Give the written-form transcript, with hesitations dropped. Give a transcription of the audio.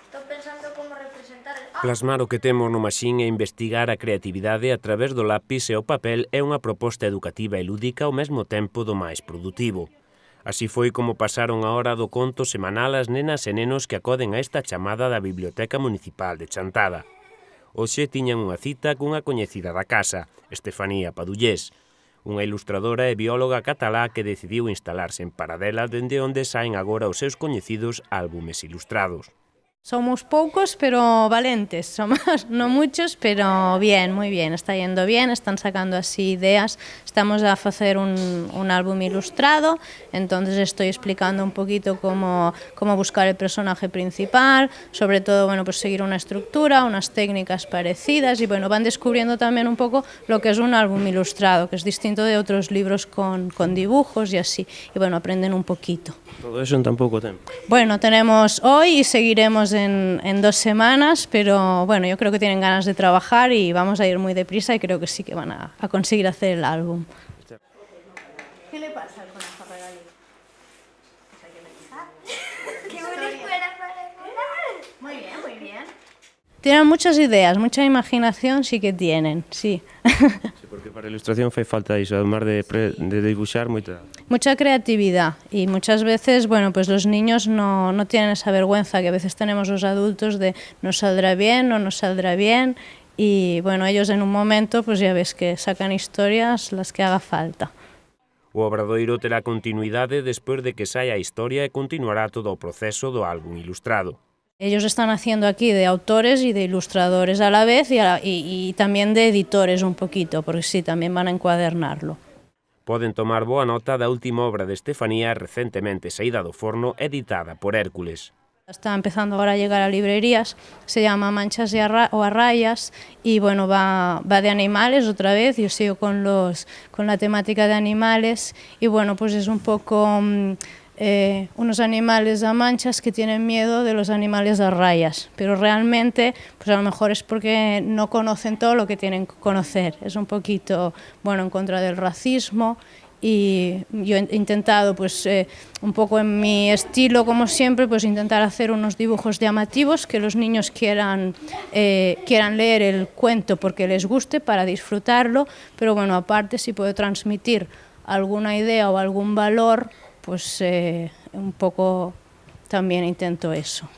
Estou pensando como representar... Plasmar o que temos no Machín e investigar a creatividade a través do lápis e o papel é unha proposta educativa e lúdica ao mesmo tempo do máis produtivo. Así foi como pasaron a hora do conto semanal as nenas e nenos que acoden a esta chamada da Biblioteca Municipal de Chantada. Hoxe tiñan unha cita cunha coñecida da casa, Estefanía Padullés, unha ilustradora e bióloga catalá que decidiu instalarse en Paradela dende onde saen agora os seus coñecidos álbumes ilustrados. Somos poucos, pero valentes, somos no muchos, pero bien, muy bien, está yendo bien, están sacando así ideas, estamos a facer un álbum ilustrado, entonces estoy explicando un poquito cómo buscar el personaje principal, sobre todo, bueno, pues seguir una estructura, unas técnicas parecidas y bueno, van descubriendo también un poco lo que es un álbum ilustrado, que es distinto de otros libros con dibujos y así, y bueno, aprenden un poquito. Todo eso en tan pouco tempo. Bueno, tenemos hoy y seguiremos en 2 semanas, pero bueno, yo creo que tienen ganas de trabajar y vamos a ir muy deprisa y creo que sí que van a conseguir hacer el álbum. ¿Qué le pasa al conejo regalí? Pues hay que pensar. ¡Qué buena escuela para volar! Muy bien, muy bien. Tienen muchas ideas, mucha imaginación sí que tienen, sí. Sí, porque para a ilustración fai falta iso, además de dibuixar, moita... Mucha creatividad y muchas veces, bueno, pues los niños no tienen esa vergüenza que a veces tenemos los adultos de nos saldrá bien o no saldrá bien y bueno, ellos en un momento pues ya ves que sacan historias las que haga falta. O obradoiro terá continuidade despois de que saia a historia e continuará todo o proceso do álbum ilustrado. Ellos están haciendo aquí de autores y de ilustradores a la vez y también de editores un poquito, porque sí, también van a encuadernarlo. Poden tomar boa nota da última obra de Estefanía recentemente saída do forno, editada por Hércules. Está empezando ahora a llegar a librerías, se llama Manchas o a rayas y bueno, va de animales otra vez, yo sigo con la temática de animales y bueno, pues es un poco unos animales a manchas que tienen miedo de los animales a rayas, pero realmente pues a lo mejor es porque no conocen todo lo que tienen que conocer, es un poquito, bueno, en contra del racismo. Y yo he intentado, pues, un poco en mi estilo, como siempre, pues intentar hacer unos dibujos llamativos, que los niños quieran leer el cuento porque les guste, para disfrutarlo, pero bueno, aparte si puedo transmitir alguna idea o algún valor, pues un poco también intento eso.